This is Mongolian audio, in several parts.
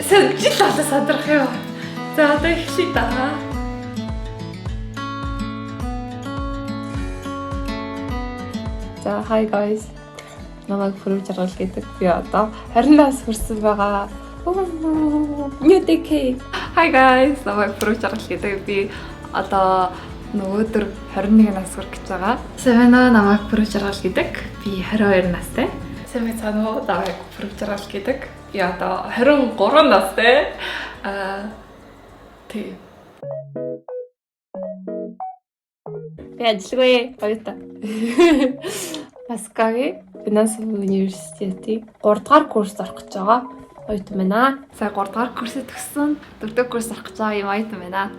Сэжил болоо сандрах юу. За одоо эхлэе да. За hi guys. Намайг Фүрүү Жаргал гэдэг. Би одоо 20 нас хүрсэн байгаа. New decade. Hi guys. Намайг Фүрүү Жаргал гэдэг. Би одоо нөгөөдөр 21 нас хүрэх гэж байгаа. Сэмэна намайг Фүрүү Жаргал гэдэг. Би 22 настай. Сэмэцано намайг Фүрүү Жаргал гэдэг. Би одоо 23 настай. Тэг. Би ажиллагүй баята. Маскагийн Finance University 3 дахь курс орох гэж байгаа. Оюутан байна. Сая 3 дахь курсыг төгссөн. 4 дахь курс орох гэж байгаа юм оюутан байна.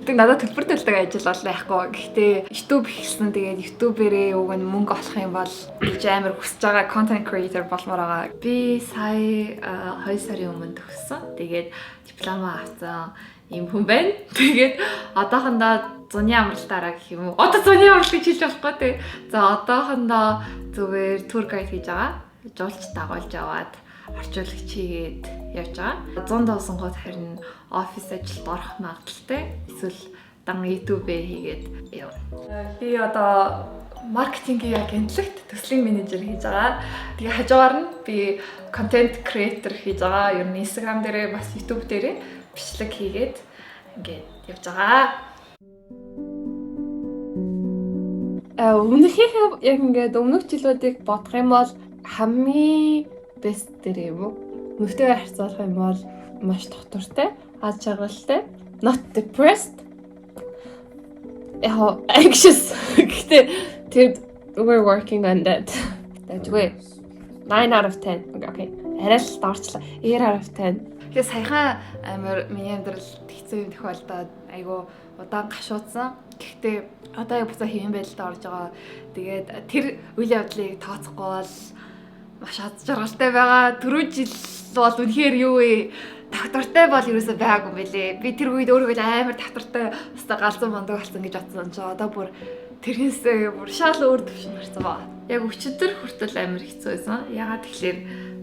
Тэг надад төлбөр төлдөг ажил бол яахгүй. Гэхдээ YouTube хийсэн. Тэгээд YouTube-ээрээ уг нь мөнгө олох юм бол гэж амар хүсэж байгаа content creator болмоор байгаа. Би сая 2 сарын өмнө төгссөн. Тэгээд диплома авсан юм хүн байна. Тэгээд одоохондоо зуны амралтаараа гэх юм уу. Одоо зуны амралт гэж хэлж болохгүй тий. За одоохондоо зүгээр тур гайд хийж байгаа. Жуулч дагуулж аваад орчуулагч хийгээд явж байгаа. 100 давсангууд харин офис ажилд орох магадaltaй. Эсвэл дан YouTube хийгээд явна. Би одоо маркетингийн агентлагт төслийн менежер хийж байгаа. Тэгээ хажуугаар нь би контент креатор хийж байгаа. Ер нь Instagram дээрээ бас YouTube дээрээ бичлэг хийгээд ингээд явж байгаа. Өмнөхийнхээ яг ингээд өмнөх жилүүдийг бодох юм бол хамгийн best дээр юм уу? Мөнхтэйгээр харьцуулах юм бол маш доктортой, аз жаргалтай, not depressed. Anxious. Гэхдээ we're working on that. Тэгвэл 9 out of 10. Okay. Арай л дорчлаа. 8 out of 10. Тэгээ саяхан амар миний амьдралд хэцүү юм тохиолдоод айгу удаан гашуудсан. Гэхдээ одоо яг буцаа хэвэн байдалд орж байгаа. Тэгээд тэр үйл явдлыг тооцохгүй бол маш аз жаргалтай байгаа. Түрүү жил бол үнэхээр юу вэ? Доктортой бол ерөөсөө байгаагүй мэлээ. Би тэр үед өөрийгөө амар доктортой өстой галзуу мондог болсон гэж бодсон ч одоо бүр тэрнээсээ бүр шал өөр төвшин гарсан баа. Яг өчигдөр хүртэл амар хэцүү байсан. Ягаад тэгэхээр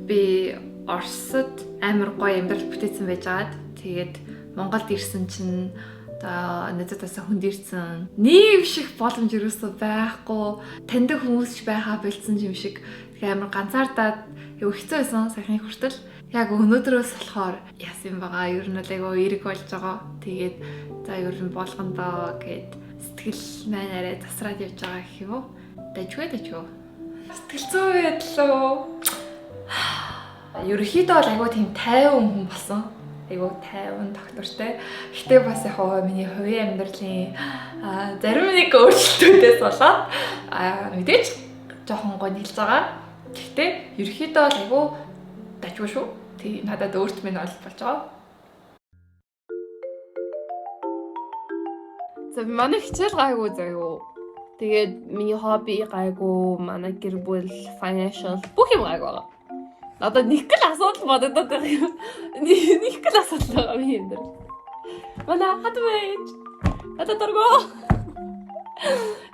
би Оросд амар гоё амьдрал бүтээсэн байжгаад тэгээд Монголд ирсэн чинь одоо нададаас хүнд ирсэн. Нийгэм шиг боломж ерөөсөө байхгүй. Таньдаг хүмүүс ч байхаа бэлдсэн юм шиг. Тэгээ амар ганцаардаад яг хэцүү байсан саяхны хүртэл. Яг өнөөдрөөс болохоор яасан байгаа. Ер нь л айгаа эрэг болж байгаа. Тэгээд за ер нь болгондоо гэд сэтгэл маань арай засраад явж байгаа гэх юм уу? Дажгүй. Сэтгэл зүй байдлаа. Ерөнхийдөө бол айгаа тийм тайван хүн болсон. Айгаа тайван доктортой. Гэтэ бас яг миний хувийн амьдралын зарим нэг өөрчлөлтүүдээс болоод мэдээж жоохон гонхилж байгаа. Гэтэ ерөнхийдөө бол айгаа дажгүй шүү. Тий надад өөрт минь олж болж байгаа. За манай хичээл гайгүй заяа. Тэгээд миний хобби гайгүй, манай гэр бүл, financial бүх юм гайгүй байгаа. Надад нэг л асуудал бодогдоод байгаа юм. Нэг л асуудал байгаа миний энэ. Манай хат байж. Надад дургоо.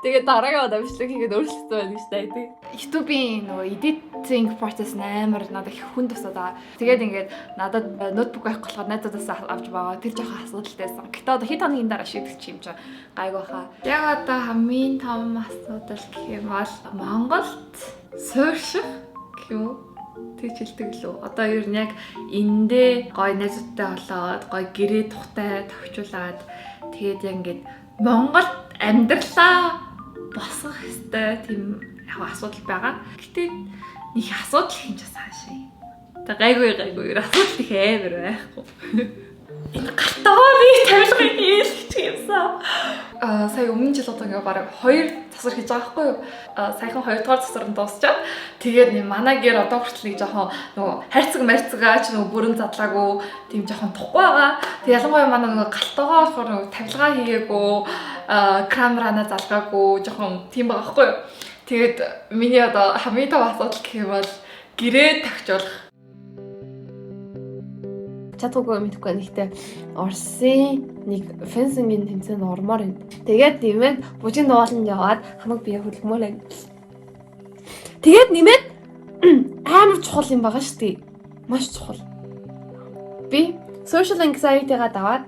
Тэгээд дараагийн удаа бичлэг хийгээд өөрчлөлтөө байна гэж таа. YouTube-ийн нөгөө editing process амар надад их хүн тусаад байгаа. Тэгээд ингээд надад ноутбук байхгүй болохоор найзуудаас авч байгаа. Тэр жоохон асуудалтайсан. Гэтэ одоо хэд хоногийн дараа шийдэх юм чинь гайгүй хаа. Яг одоо хамгийн том асуудал гэх юм бол Монголд суурших гэх юм уу? Тэг хэлдэг лөө. Одоо ер нь яг эндээ гой найзуудтай болоод гой гэрээ тухтай товчуулаад тэгээд яг ингээд Монголд амьдралаа босгох хэвээр тийм яг асуудал байгаа. Гэтэ нэг асуудал хинж хаашаа. Тэг гайгүй асуудал их амар байхгүй. Энэ гартаа би тавилгыг хийлгэж юмсан. Сая өмнө жил одоо ингээ бараг 2 засвар хийж байгаа байхгүй юу? Саяхан 2 дугаар засвар нь дуусчаад тэгээд манай гэр одоо хүртэл нэг жоохон нөгөө хайрцаг ч нөгөө бүрэн задлаагүй тийм жоохон тухгүй байгаа. Тэг ялангуяа манай нөгөө галтаагаа болохоор нөгөө тавилгаа хийгээгүй, камерана залгаагүй жоохон тийм байгаа байхгүй юу? Тэгээд миний одоо хамгийн том асуудал гэх юм бол гэрээ тагчуулах. Чадваргүй мэдхгүй нэгтэй Оросын нэг фенсингийн тэмцээнд ормоор юм. Тэгээд нэмээд бужийн дууланд яваад хамаг бие хөлгмөөлээ. Тэгээд нэмээд амар чухал юм байгаа шүү дээ. Маш чухал. Би social anxiety-га даваад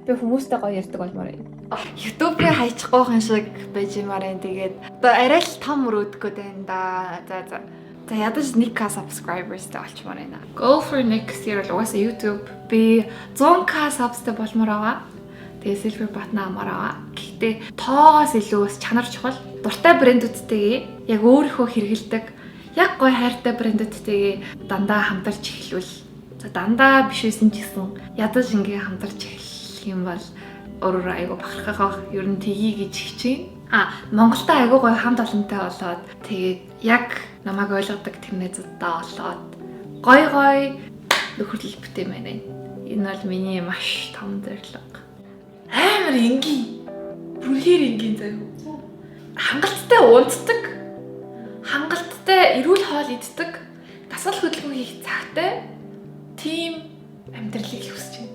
би хүмүүстэй гоё ярьдаг болмоор юм. YouTube-ийг хайчихгүй хэн шиг байж юмаар энэ тэгээд одоо арай л том өрөөдгөө байна да. За ядаж 1k subscribers-тэй олчмаар байна. Goal for next year л угаасаа YouTube би 100k subscriber болмоор байгаа. Тэгээ silver button амар байгаа. Гэхдээ тоогоос илүү бас чанар чухал. Дуртай брэндүүдтэйгээ яг өөрийнхөө хэрэгэлдэг яг гоё хайртай брэндүүдтэйгээ дандаа хамтарч эхлүүл. За дандаа биш байсан ч гэсэн ядаж ингээ хамтарч эхлэх юм бол өөрөө айгу бахархах ер нь тгий гэж хичээн. Монголтай айгу гоё хамт олонтой болоод тэгээд яг намайг ойлгодог тэрнээзүүдтэй болоод гоё нөхөрлөл бүтээн байна. Энэ бол миний маш том зорилго. Амар энгийн. Бүрхээр энгийн заяа. Хангалттай унтдаг. Хангалттай эрүүл хоол иддэг. Дасгал хөдөлгөөн хийх цагтай тийм амьдралыг хүсэж байна.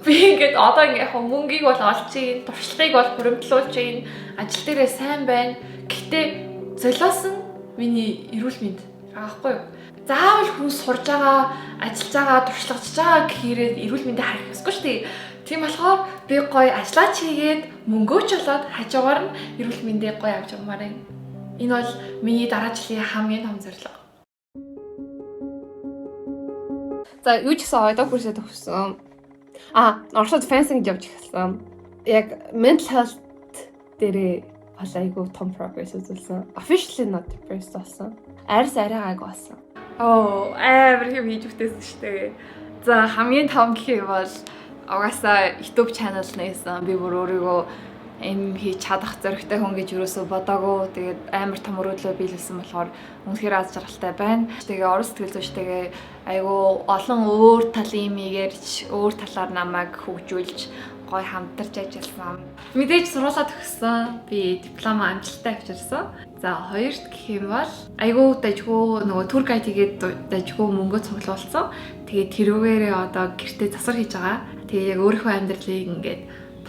Би ингээд одоо ингээд мөнгийг бол олж ийн, туршлагыг бол хуримтлуулж ийн, ажил дээрээ сайн байна. Гэхдээ золиос нь миний эрүүл мэнд аахгүй юу? Заавал хүн сурж байгаа, ажиллаж байгаа, туршлагаж байгаа гэхээрээ эрүүл мэндийг харах ёсгүй шүү дээ. Тийм болохоор би гоё ажиллаж хийгээд мөнгөөч олоод хажуугаар нь эрүүл мэндийг гоё авч явмаар байна. Энэ бол миний дараа жилийн хамгийн том зорилго. За юу ч гэсэн ойдоо хүрсээ төгссөн. Оршууд fencing явж эхэлсэн. Яг mental health дээрээ бол айгүй том progress үзүүлсэн. Officially not depressed болсон. Арьс арай гайг болсон. Амар хэм хийж үтээсэн шүү дээ. За хамгийн том гэх юм бол угаасаа YouTube channel нээсэн. Би бүр өөрийгөө энэ хийж чадах зоригтой хүн гэж юусоо бодоагүй. Тэгээд амар том өрөөдлөө биелүүлсэн болохоор үнэхээр аз жаргалтай байна. Тэгээ орон сэтгэл зүйчтэйгээ айгүй олон өөр талын мэгэрч өөр талаар намайг хөгжүүлж гоё хамтарч ажилласан. Мэдээж сургуулаа төгссөн. Би диплом амжилттай авчирсан. За хоёрт гэх юм бол айгүй дажгүй нөгөө тур гайд хийгээд дажгүй мөнгө цуглуулсан. Тэгээд тэрүүгээрээ одоо гэртээ засвар хийж байгаа. Тэгээ яг өөрийнхөө амьдралыг ингээд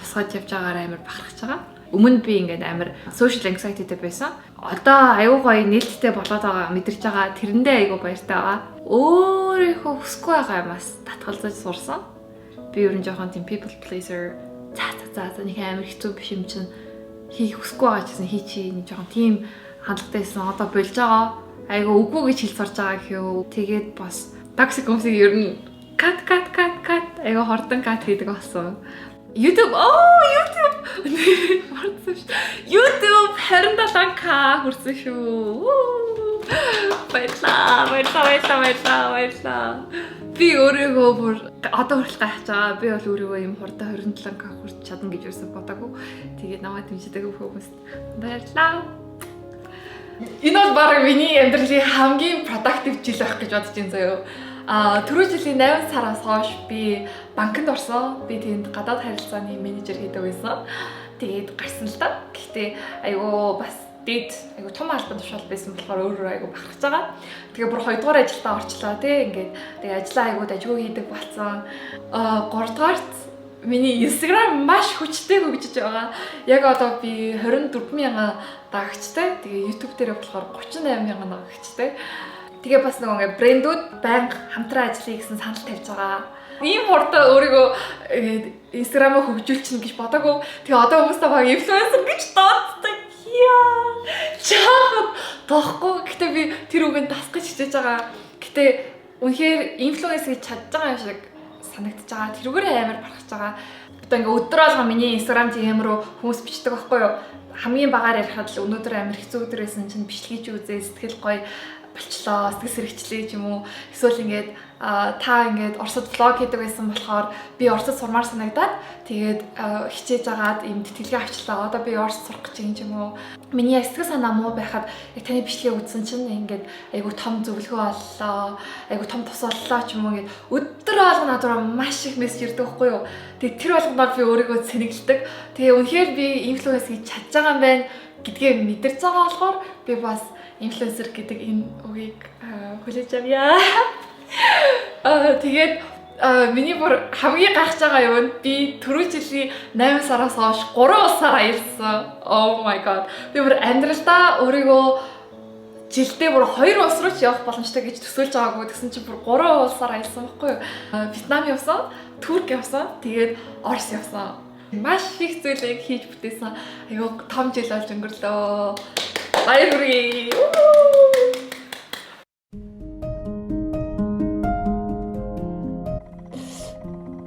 тусгаж явж байгаагаар амар бахархаж байгаа. Өмнө би ингээд амар social anxiety-тэй байсан. Одоо айгүй гоё нээлттэй болоод байгаа мэдэрч байгаа. Тэрэндээ айгүй баяртай байгаа. Өөрийнхөө хүсэхгүй байгаа юмас татгалзаж сурсан. Би ер нь жоохон тийм people pleaser. За нэг амар хэцүү биш юм чинь хийх хүсэхгүй байгаа ч гэсэн хийчихээ нэг жоохон тийм хандлагатайсэн. Одоо болж байгаа. Айгүй үгүй гэж хэл сурж байгаа гэхүү. Тэгээд бас toxic хүмүүсийг ер нь cut айгүй хордон cut хийдэг болсон. YouTube YouTube 27k хүрсэн шүү. Баярлаа. Би өөрийгөө бүр одоо хүртэл гайхаж байгаа. Би бол өөрийгөө юм хурдан 27k хүрч чадна гэж юусэн бодоагүй. Тэгээд намайг дэмждэг хүмүүст баярлаа. Энэ бол баг миний амьдралын хамгийн productive жил байх гэж бодож байна заяа. Түрүү жилийн 8 сараас хойш би банкнд орсон. Би тэнд гадаад харилцааны менежер хийдэг байсан. Тэгээд гарсан л та. Гэхдээ айгүй бас айгүй том албан тушаал байсан болохоор өөрөө айгүй бахархаж байгаа. Тэгээ бүр 2 дугаар ажилдаа орчлоо тий. Ингээд тэгээ ажлаа айгүй дажгүй хийдэг болсон. 3 дугаарт миний Instagram маш хүчтэй хөгжиж байгаа. Яг одоо би 24,000 дагагчтай. Тэгээ YouTube дээр болохоор 38,000 дагагчтай. Тэгээ бас нөгөө ингээ брэндүүд банк хамтран ажиллая гэсэн санал тавьж байгаа. Ийм хурдан өөрийгөө Instagram-аа хөгжүүлчихнэ гэж бодоагүй. Тэгээ одоо хүмүүстэй баг инфлюенсер гэж дууддаг. Чаахан тоохгүй. Гэтэ би тэр үгэнд дасгаж хичээж байгаа. Гэтэ үнэхээр инфлюенс гэж чадж байгаа юм шиг санагдаж байгаа. Тэрүүгээр амар барахж байгаа. Одоо ингээ өдөр алга миний Instagram DM руу хүмүүс бичдэг байхгүй юу? Хамгийн багаар ярихад л өнөөдөр амар хэцүү өдөр байсан чинь бичлэгийг чи үзээ сэтгэл гоё болчлоо, сэтгэл сэрэгчлээ ч юм уу. Эсвэл ингээд та ингээд Оросд влог хийдэг байсан болохоор би Оросд сурмаар санагдаад тэгээд хичээж агаад ийм тэтгэлгээ авчлаа. Одоо би Оросд сурах гэж юм ч юм уу. Миний сэтгэл санаа муу байхад яг таны бичлэгийг үзсэн чинь ингээд айгу том зөвлөгөө оллоо. Айгу том тус оллоо ч юм уу ингээд өдөр алга надад маш их мессеж ирдэг байхгүй юу. Тэгээд тэр болгоноор би өөрийгөө цэнэглэдэг. Тэгээ үнэхээр би инфлюенс хийж чадж байгаа юм байна гэдгээ мэдэрч байгаа болохоор би бас инфлюенсер гэдэг энэ үгийг хүлээж авъя. Тэгээд миний бүр хамгийн гайхаж байгаа юм нь би түрүү жилийн 8 сараас хойш 3 сар аялсан. Oh my god. Би бүр амьдралдаа өөрийгөө жилдээ бүр 2 улс руу ч явах боломжтой гэж төсөөлж байгаагүй. Тэгсэн чинь бүр 3 улсаар аялсан байхгүй юу? Вьетнам явсан, Турк явсан, тэгээд Орос явсан. Маш их зүйлийг хийж бүтээсэн. Айгуу том жил болж өнгөрлөө. Баяр хүргэе.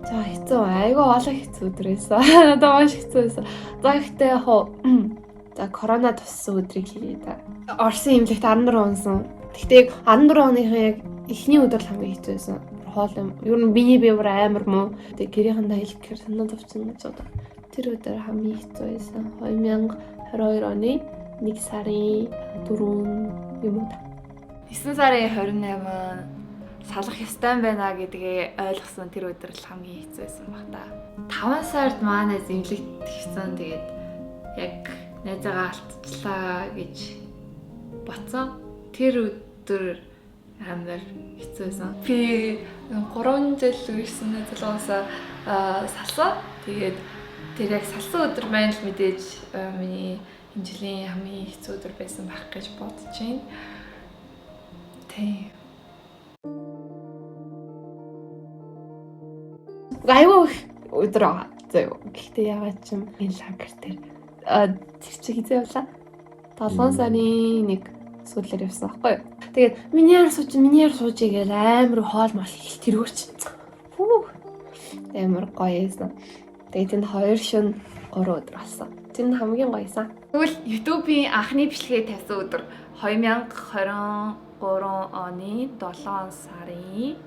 За хэцүү айгүй олон хэцүү өдөр байсан. Надад маш хэцүү байсан. За гэхдээ яг за корона туссан өдрийг хэлье та. Орсын имлэгт 14 унсан. Гэхдээ 14 оныхын яг эхний өдөр л хамгийн хэцүү байсан. Хоол юм. Ер нь миний бие бүр амар муу. Тэгээ гэрийнхэндээ хэлэхээр санаа зовчихно гэж бодоо. Тэр өдөр хамгийн хэцүү байсан. 2022 оны 1 сарын 4 юм уу та. 9 сарын 28 салах ёстой байна гэдгээ ойлгосон тэр өдөр л хамгийн хэцүү байсан баг та. 5 сард манай зэмлэгт хийсэн тэгээд яг найзаагаа алдчихлаа гэж бодсон. Тэр өдөр амар хэцүү байсан. Би 3 жил үргэлжсэн найзлаасаа салсан. Тэгээд тэр яг салсан өдөр маань л мэдээж миний энэ жилийн хамгийн хэцүү өдөр байсан байх гэж бодож байна. Тийм. Айгүй өдөр байгаа. Зөө. Гэхдээ ягаад ч юм энэ лагер тэр тэр чи хизээ явлаа. 7 сарын 1 сүүлээр явсан байхгүй юу? Тэгээд минийар сууж игээл амар хоол мол их тэргүүрч. Фүү. Амар гоё байсан. Тэгээд энэ 2 шөнө 3 өдөр болсон. Тэр нь хамгийн гоёсан. Тэгвэл YouTube-ийн анхны бичлэгээ тавьсан өдөр 2023 оны 7 сарын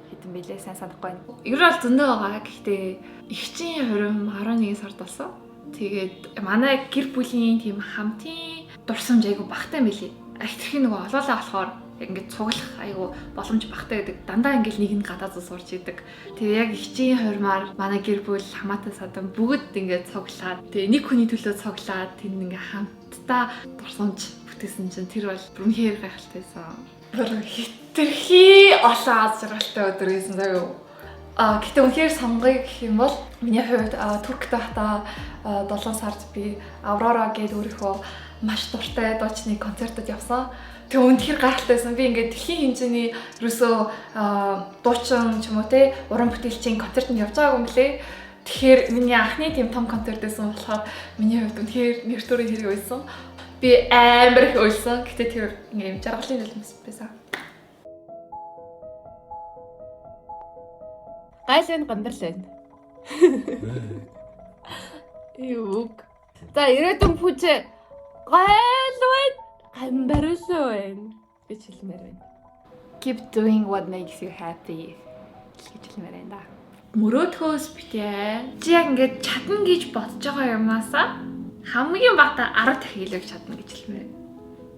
хэдэн бэлээ сайн санахгүй байна. Ер нь бол зөндөө байгаа. Гэхдээ эгчийн хурим 11 сард болсон. Тэгээд манай гэр бүлийн тийм хамтын дурсамж айгу багтай юм билий. Ахтрхийн нөгөө олоолаа болохоор яг ингээд цуглах айгу боломж багтай гэдэг. Дандаа ингээд нэг нь гадаад сурч идэг. Тэгээ яг эгчийн хурмаар манай гэр бүл хамаатан садан бүгд ингээд цуглаад тэгээ нэг хүний төлөө цуглаад тэр ингээд хамтдаа дурсамж бүтээсэн чинь тэр бол бүрнхээр гайхалтайсан. Хитрхи олон аз жаргалтай өдөр байсан заяа. Гэхдээ үнэхээр сонгоё гэх юм бол миний хувьд Туркт байхдаа 7 сард би Аврора гэдэг өөрийнхөө маш дуртай дуучны концертод явсан. Тэгээ үнэхээр гайхалтайсан. Би ингээд дэлхийн хэмжээний ерөөсөө дуучин ч юм уу те уран бүтээлчийн концертод явж байгаагүй юм лээ. Тэгэхээр миний анхны тийм том концерт байсан болохоор миний хувьд үнэхээр нэр төрийн хэрэг байсан. Би амар их уйлсан. Гэхдээ тэр ингээд жаргалын нулимс байсан. Гайл энэ гамбар л байна. Юуг. За ирээдүйн пүүжээ гайл байна. Гамбар л байна. Би хэлмээр байна. Keep doing what makes you happy. гэж хэлмээр байна да. Мөрөөдхөөс битээ. Чи яг ингээд чадна гэж бодож байгаа юмнасаа хамгийн багтаа 10 дахин илүү чадна гэж хэлмээр.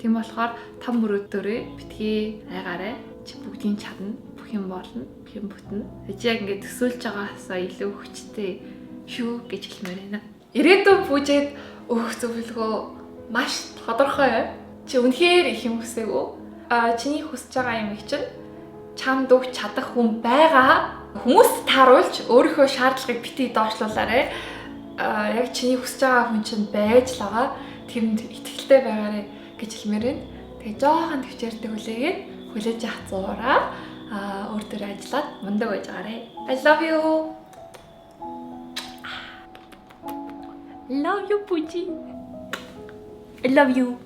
Тийм болохоор том мөрөөдөрөө битгий айгаарай. Чи бүгдийг чадна. Бүх юм болно. Бүх юм бүтнэ. Чи яг ингээд төсөөлж байгааасаа илүү хүчтэй шүү гэж хэлмээр байна. Ирээдүйн пүүжэд өөх зөвлөгөө маш тодорхой. Чи үнэхээр их юм хүсээгүү. Чиний хүсэж байгаа юм их чинь чамд өгч чадах хүн байгаа. Хүмүүст тааруулж өөрийнхөө шаардлагыг битгий доошлуулаарай. Яг чиний хүсэж байгаа хүн чинь байж л байгаа. Тэрэнд итгэлтэй байгаарай гэж хэлмээр байна. Тэгээ жоохон төвчээртэй хүлээгээд хүлээж авах зураа өөр төр ажиллаад мундаг байж байгаарай. I love you. Love you, Puji. I love you.